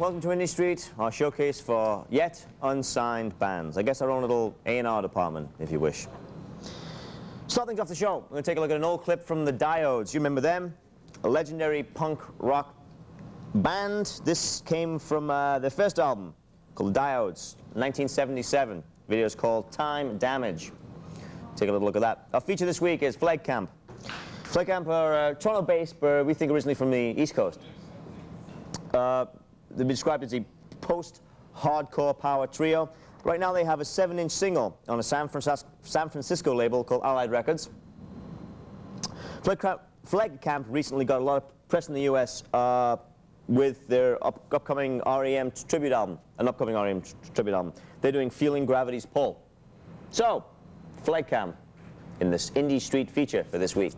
welcome to Indie Street, our showcase for yet unsigned bands. I guess our own little A&R department, if you wish. Start things off the show. We're going to take a look at an old clip from the Diodes. You remember them? A legendary punk rock band. This came from their first album called Diodes, 1977. The video is called Time Damage. Take a little look at that. Our feature this week is Phleg Camp. Phleg Camp are Toronto-based, but we think originally from the East Coast. They've been described as a post-hardcore power trio. Right now they have a 7-inch single on a San Francisco label called Allied Records. Phleg Camp recently got a lot of press in the US with their upcoming REM tribute album, They're doing Feeling Gravity's Pull. So, Phleg Camp in this Indie Street feature for this week.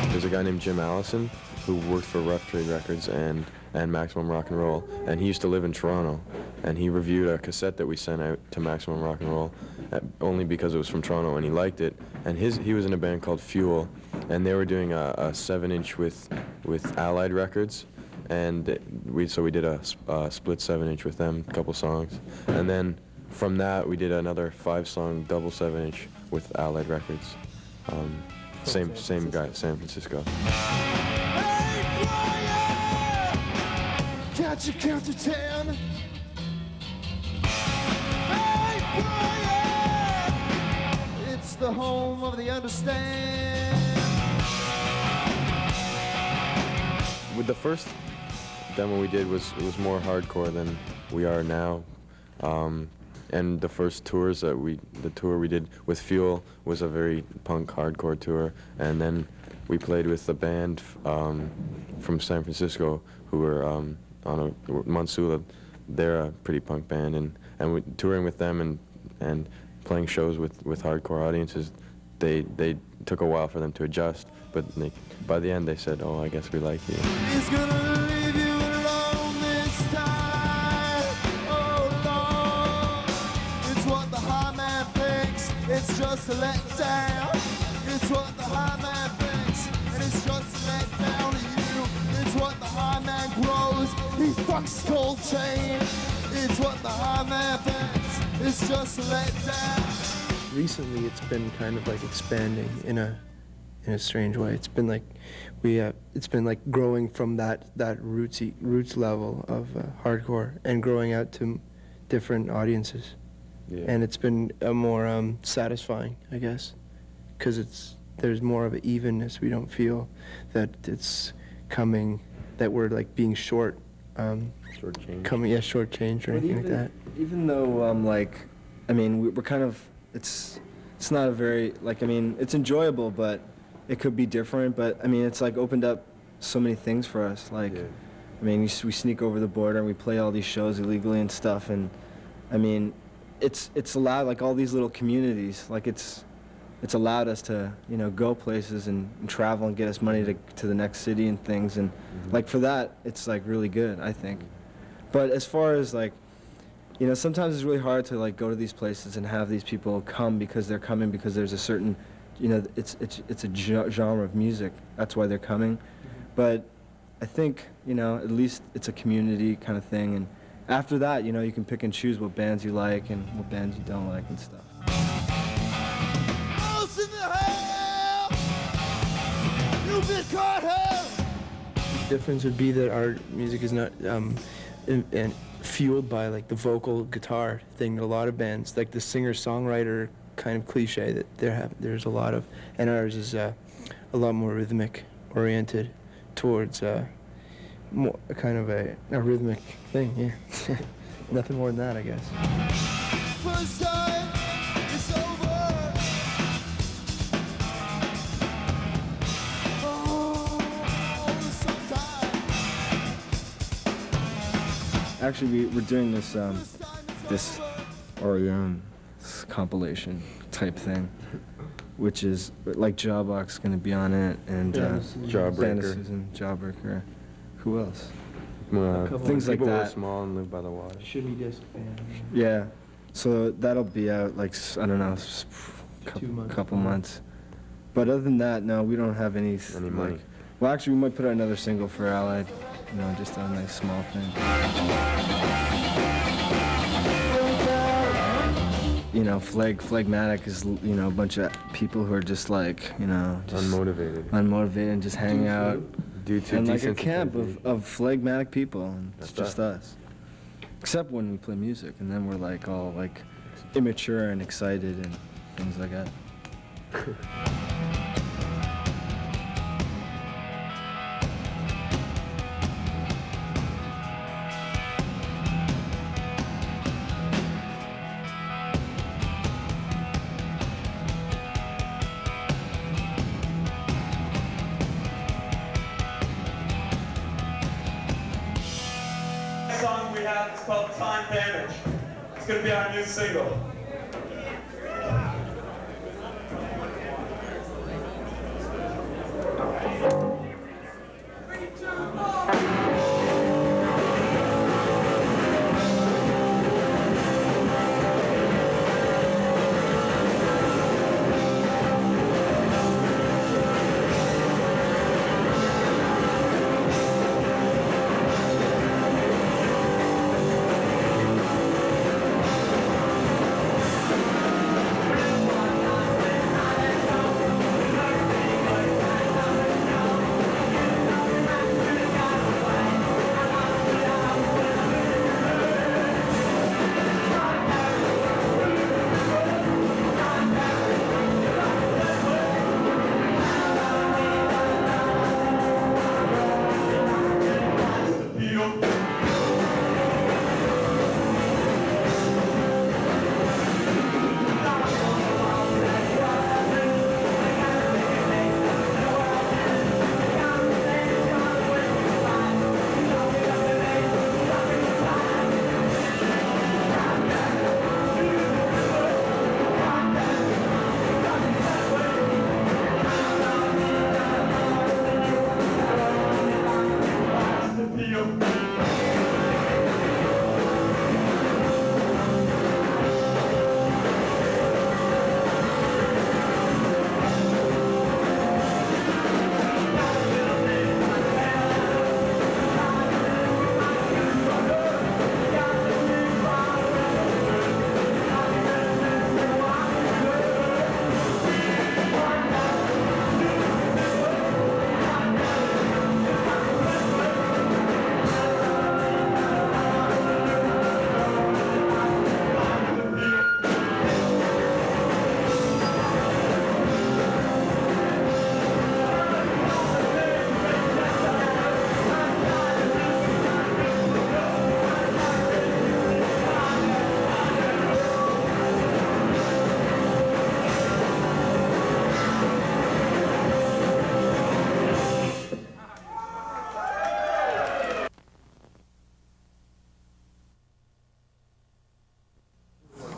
There's a guy named Jim Allison who worked for Rough Trade Records and Maximum Rock and Roll, and he used to live in Toronto, and he reviewed a cassette that we sent out to Maximum Rock and Roll only because it was from Toronto and he liked it, and he was in a band called Fuel, and they were doing a 7-inch with Allied Records, and we did a split 7-inch with them, a couple songs, and then from that we did another 5-song double 7-inch with Allied Records. Same guy, San Francisco. Hey, Brian! Can't you count to 10? Hey, Brian! It's the home of the understand. With the first demo we did was more hardcore than we are now. And the first tours that the tour we did with Fuel was a very punk hardcore tour, and then we played with a band from San Francisco who were on a Monsula. They're a pretty punk band, and we, touring with them and playing shows with hardcore audiences, they took a while for them to adjust, but by the end they said, "Oh, I guess we like you." He's gonna leave you alone this time. It's just a letdown. It's what the high man thinks, and it's just a letdown to you. It's what the high man grows. He fucks cold chain. It's what the high man thinks. It's just a letdown. Recently, it's been kind of like expanding in a strange way. It's been like it's been like growing from that roots level of hardcore and growing out to different audiences. Yeah. And it's been more satisfying, I guess, because there's more of an evenness. We don't feel that it's coming, that we're like being shortchanged or anything like that. Even though we're kind of, it's not a very, it's enjoyable, but it could be different. But I mean, it's like opened up so many things for us. Like, yeah. I mean, we sneak over the border and we play all these shows illegally and stuff, and I mean, it's allowed, like, all these little communities, like it's allowed us to, go places and travel and get us money to the next city and things, and like for that it's like really good, I think. But as far as like, sometimes it's really hard to like go to these places and have these people come because they're coming because there's a certain, it's a genre of music, that's why they're coming. But I think, at least it's a community kind of thing, and after that, you can pick and choose what bands you like and what bands you don't like and stuff. The difference would be that our music is not fueled by like the vocal guitar thing that a lot of bands, like the singer-songwriter kind of cliche that there's a lot of, and ours is a lot more rhythmic oriented towards more kind of a rhythmic thing, yeah. Nothing more than that, I guess. First time it's over. Actually, we're doing this REM compilation type thing, which is like Jawbox gonna be on it, and Jawbreaker. Susan, Jawbreaker. Who else? Things like like that. that. Small and live by the water. Should be disc band. Yeah. So that'll be out like I don't know, 2 months. couple months. But other than that, no, we don't have any money. Well, actually, we might put out another single for Allied. You know, just a nice small thing. You know, Phlegmatic is, you know, a bunch of people who are just like, you know, just Unmotivated. unmotivated and just hang out. Due to And like a camp desensitization. of phlegmatic people, and it's That's just us. Except when we play music, and then we're like all like immature and excited and things like that. Song we have is called Time Damage. It's going to be our new single.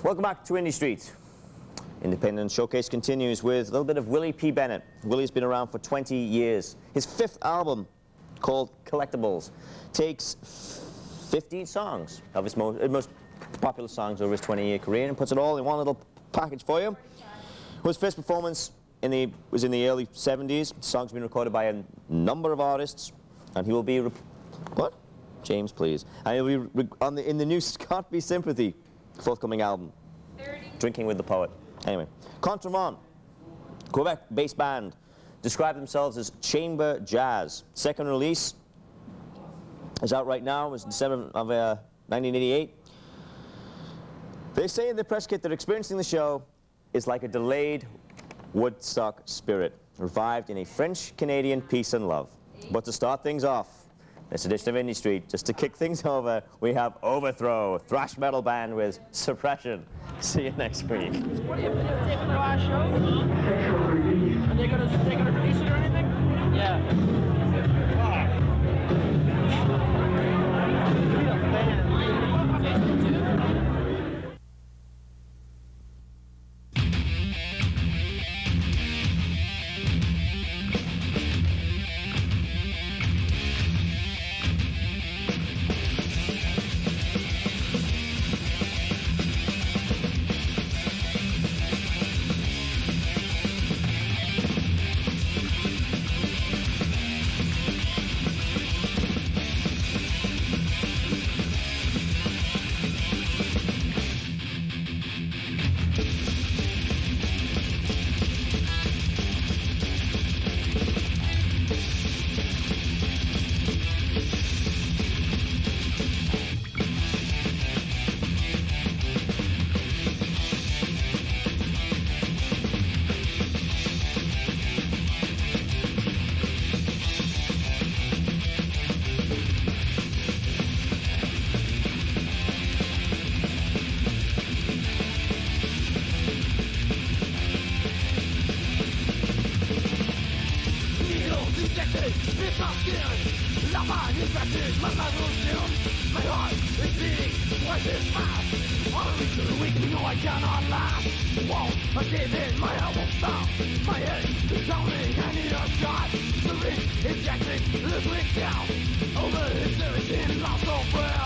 Welcome back to Indie Street. Independent Showcase continues with a little bit of Willie P. Bennett. Willie's been around for 20 years. His 5th album, called Collectibles, takes 15 songs of his most popular songs over his 20-year career and puts it all in one little package for you. His first performance was in the early 70s. The song's been recorded by a number of artists, and he will be... What? James, please. And he'll be in the new Scott B. Sympathy forthcoming album, Drinking with the Poet. Anyway, Contrevent, Quebec bass band, describe themselves as chamber jazz. Second release is out right now. It was December of 1988. They say in the press kit that experiencing the show is like a delayed Woodstock spirit, revived in a French-Canadian peace and love. But to start things off, this edition of Indie Street, just to kick things over, we have Overthrow, a thrash metal band with Suppression. See you next week. What are you videotaping the last show? Are they gonna release it or anything? Yeah. infected, my life will dim. My heart is beating twice as fast. On a reach to the weak, no I cannot last. Won't I give in, my heart won't stop. My head is pounding, I need a shot. The wrist injecting, the quick down. Over his lyrics in lost all prayer.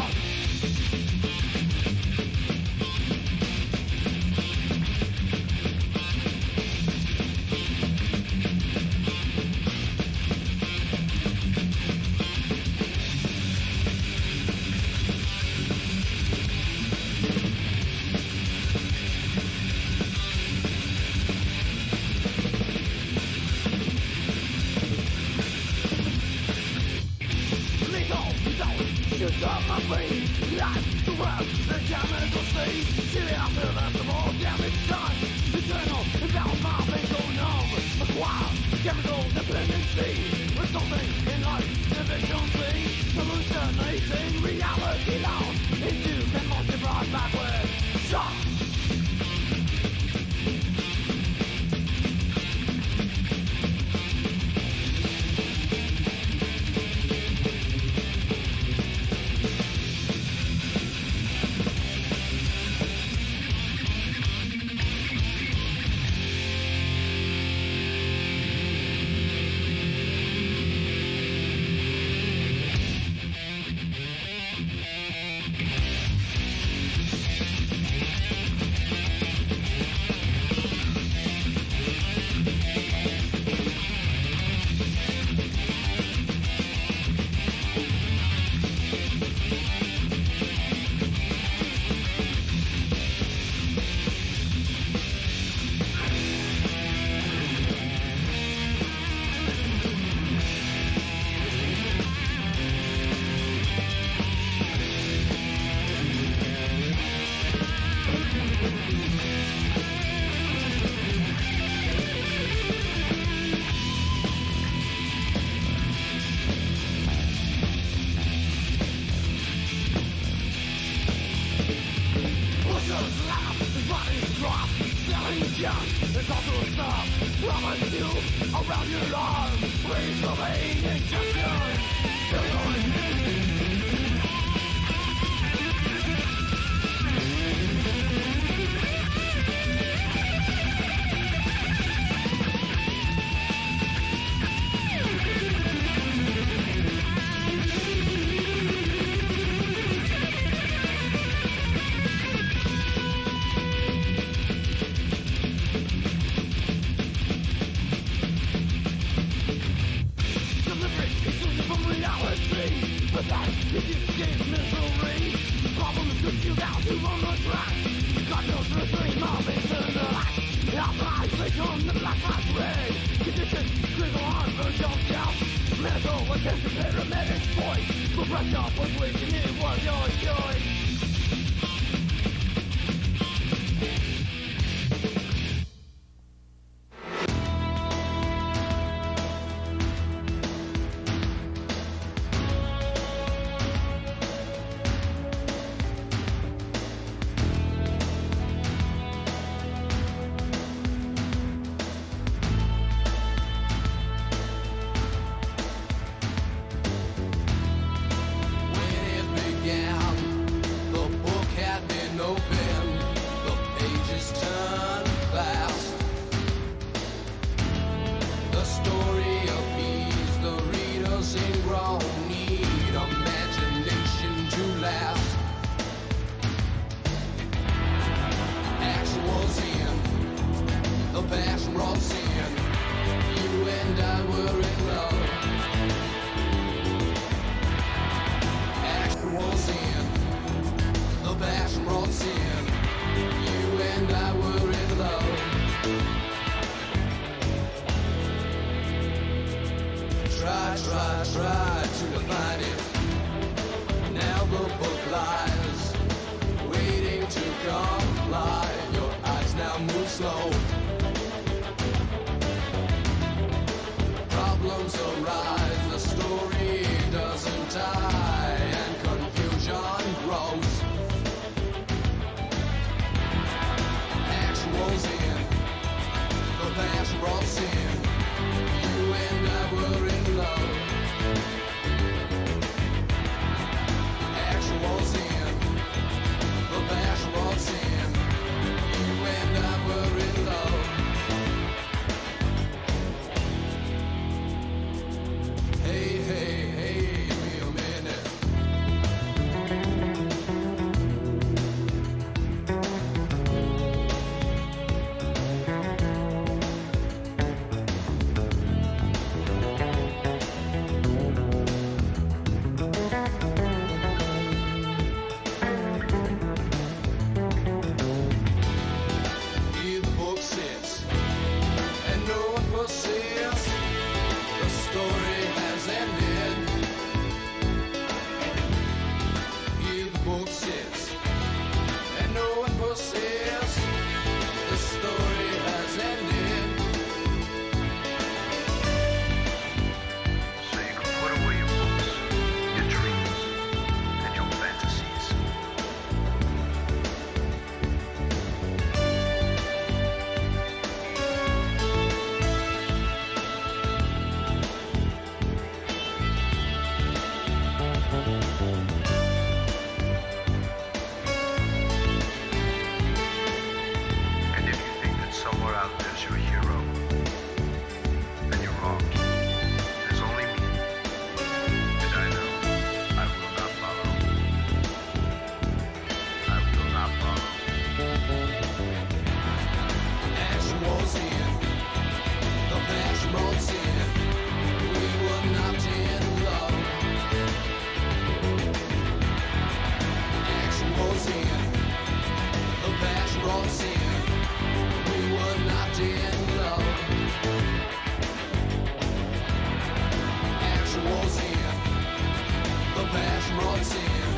fortune.